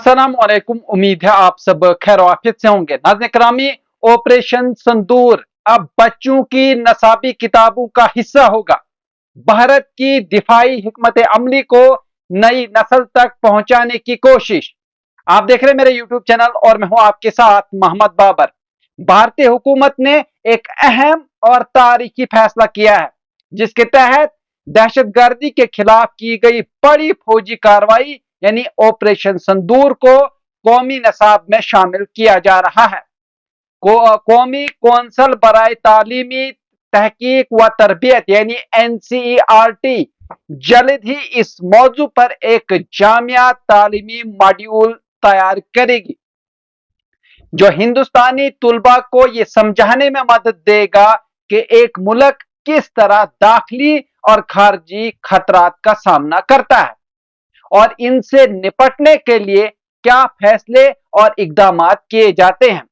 अस्सलामुअलैकुम। उम्मीद है आप सब खैर आफियत से होंगे। नाज़रीन करामी, ऑपरेशन संदूर अब बच्चों की नसाबी किताबों का हिस्सा होगा। भारत की दिफाई हिकमत अमली को नई नस्ल तक पहुंचाने की कोशिश। आप देख रहे हैं मेरे यूट्यूब चैनल और मैं हूं आपके साथ मोहम्मद बाबर। भारतीय हुकूमत ने एक अहम और तारीखी फैसला किया है, जिसके तहत दहशतगर्दी के खिलाफ की गई बड़ी फौजी कार्रवाई यानी ऑपरेशन संदूर को कौमी नसाब में शामिल किया जा रहा है। कौमी कौंसल बराए तालीमी तहकीक व तरबियत यानी NCERT जल्द ही इस मौजू पर एक जामिया तालीमी मॉड्यूल तैयार करेगी, जो हिंदुस्तानी तुलबा को यह समझाने में मदद देगा कि एक मुल्क किस तरह दाखिली और खारजी खतरात का सामना करता है और इनसे निपटने के लिए क्या फैसले और इकदाम किए जाते हैं।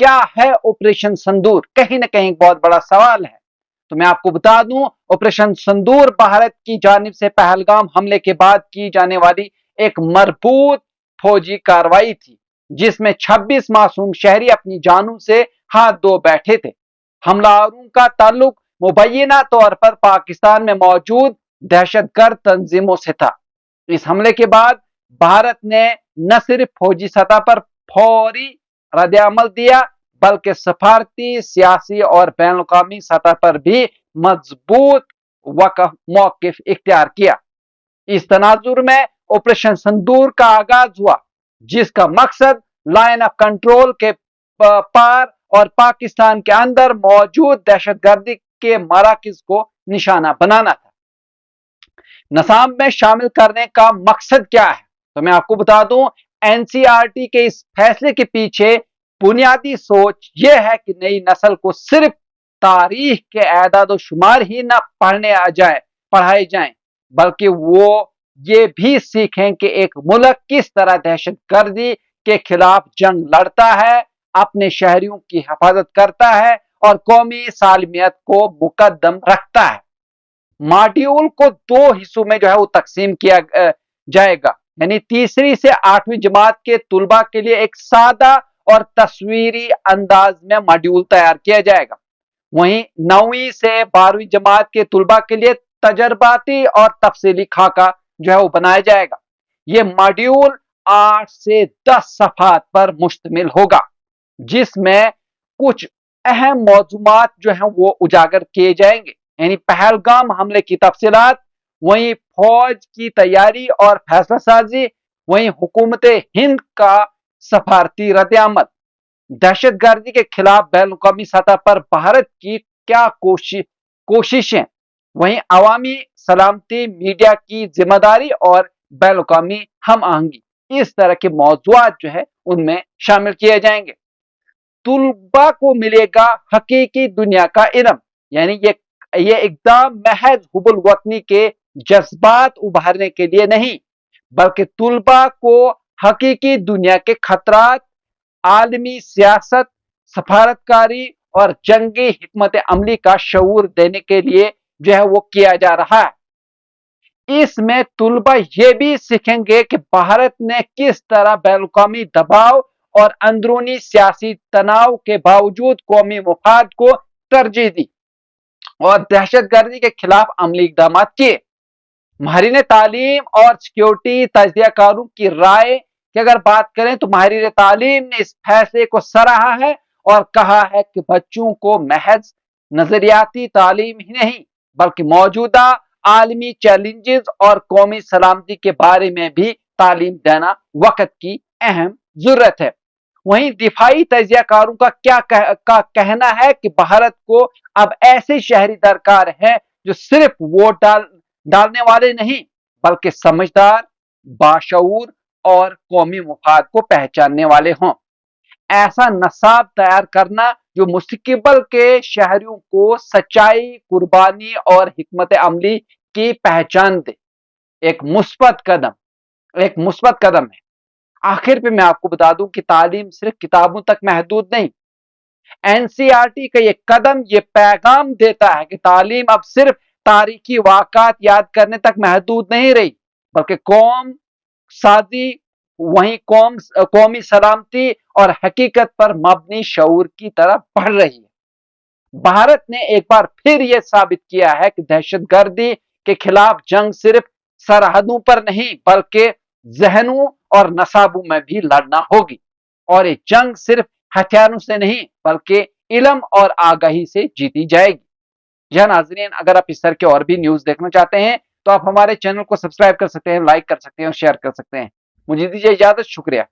क्या है ऑपरेशन संदूर? कहीं ना कहीं बहुत बड़ा सवाल है। तो मैं आपको बता दूं, ऑपरेशन संदूर भारत की जानिब से पहलगाम हमले के बाद की जाने वाली एक मरबूत फौजी कार्रवाई थी, जिसमें 26 मासूम शहरी अपनी जानों से हाथ धो बैठे थे। हमलावरों का ताल्लुक मुबैना तौर पर पाकिस्तान में मौजूद दहशतगर्द तंजीमों से था। इस हमले के बाद भारत ने न सिर्फ फौजी सतह पर फौरी रद्द-ए-अमल दिया, बल्कि सफारती, सियासी और बैनुल-अक़वामी सतह पर भी मजबूत मौक़िफ़ इख्तियार किया। इस तनाजुर में ऑपरेशन संदूर का आगाज हुआ, जिसका मकसद लाइन ऑफ कंट्रोल के पार और पाकिस्तान के अंदर मौजूद दहशतगर्दी के मराकिज को निशाना बनाना था। नसाब में शामिल करने का मकसद क्या है? तो मैं आपको बता दूं, NCERT के इस फैसले के पीछे बुनियादी सोच यह है कि नई नस्ल को सिर्फ तारीख के एदाद शुमार ही न पढ़ाए जाएं, बल्कि वो ये भी सीखें कि एक मुल्क किस तरह दहशतगर्दी के खिलाफ जंग लड़ता है, अपने शहरियों की हिफाजत करता है और कौमी सालमियत को मुकद्दम रखता है। मॉड्यूल को 2 हिस्सों में वो तकसीम किया जाएगा, यानी तीसरी से 8वीं जमात के तुलबा के लिए एक सादा और तस्वीरी अंदाज में मॉड्यूल तैयार किया जाएगा। वहीं 9वीं से 12वीं जमात के तुलबा के लिए तजर्बाती और तफसीली खाका वो बनाया जाएगा। यह मॉड्यूल 8 से 10 सफ़हात पर मुश्तमिल होगा, जिसमें कुछ अहम मौज़ूआत वो उजागर किए जाएंगे, यानी पहलगाम हमले की तफसीलात, वहीं फौज की तैयारी और फैसला साजी, वहीं हुकूमत हिंद का सफारती रद्द-ए-अमल, दहशतगर्दी के खिलाफ बैनुल-अक़वामी सतह पर भारत की क्या कोशिशें, वहीं अवामी सलामती, मीडिया की जिम्मेदारी और बैनुल-अक़वामी हम आहंगी, इस तरह के मौज़ूआत उनमें शामिल किए जाएंगे। तुलबा को मिलेगा हकीकी दुनिया का इल्म, यानी ये इक़दाम महज हुब्बुल वतनी के जज्बात उभारने के लिए नहीं, बल्कि तुलबा को हकीकी दुनिया के खतरात, आलमी सियासत, सफारतकारी और जंगी हिकमत अमली का शऊर देने के लिए वो किया जा रहा है। इसमें तुलबा ये भी सीखेंगे कि भारत ने किस तरह बैनुल-अक़वामी दबाव और अंदरूनी सियासी तनाव के बावजूद कौमी मुफाद को तरजीह दी और दहशतगर्दी के खिलाफ अमली इक़दाम किए। माहिरीन तालीम और सिक्योरिटी तज्ज़ियाकारों की राय की अगर बात करें, तो माहिरीन तालीम ने इस फैसले को सराहा है और कहा है कि बच्चों को महज नजरियाती तालीम ही नहीं, बल्कि मौजूदा आलमी चैलेंजेस और कौमी सलामती के बारे में भी तालीम देना वक्त की अहम जरूरत है। वहीं दिफाई तज्ज़ियाकारों का कहना है कि भारत को अब ऐसे शहरी दरकार है जो सिर्फ वोट डालने वाले नहीं, बल्कि समझदार, बाशऊर और कौमी मुफाद को पहचानने वाले हों। ऐसा नसाब तैयार करना जो मुस्तक़बिल के शहरियों को सच्चाई, कुर्बानी और हिकमत अमली की पहचान दे, एक मुस्बत कदम है। आखिर पे मैं आपको बता दूं कि तालीम सिर्फ किताबों तक महदूद नहीं। NCERT का ये कदम ये पैगाम देता है कि तालीम अब सिर्फ तारीखी वाक़ात याद करने तक महदूद नहीं रही, बल्कि कौम साजी, वहीं कौमी सलामती और हकीकत पर मबनी शऊर की तरफ बढ़ रही है। भारत ने एक बार फिर यह साबित किया है कि दहशतगर्दी के खिलाफ जंग सिर्फ सरहदों पर नहीं बल्कि जहनों और नसाबों में भी लड़ना होगी, और ये जंग सिर्फ हथियारों से नहीं बल्कि इल्म और आगाही से जीती जाएगी। जी नाजरीन, अगर आप इस तरह के और भी न्यूज देखना चाहते हैं तो आप हमारे चैनल को सब्सक्राइब कर सकते हैं, लाइक कर सकते हैं और शेयर कर सकते हैं। मुझे दीजिए इजाजत, शुक्रिया।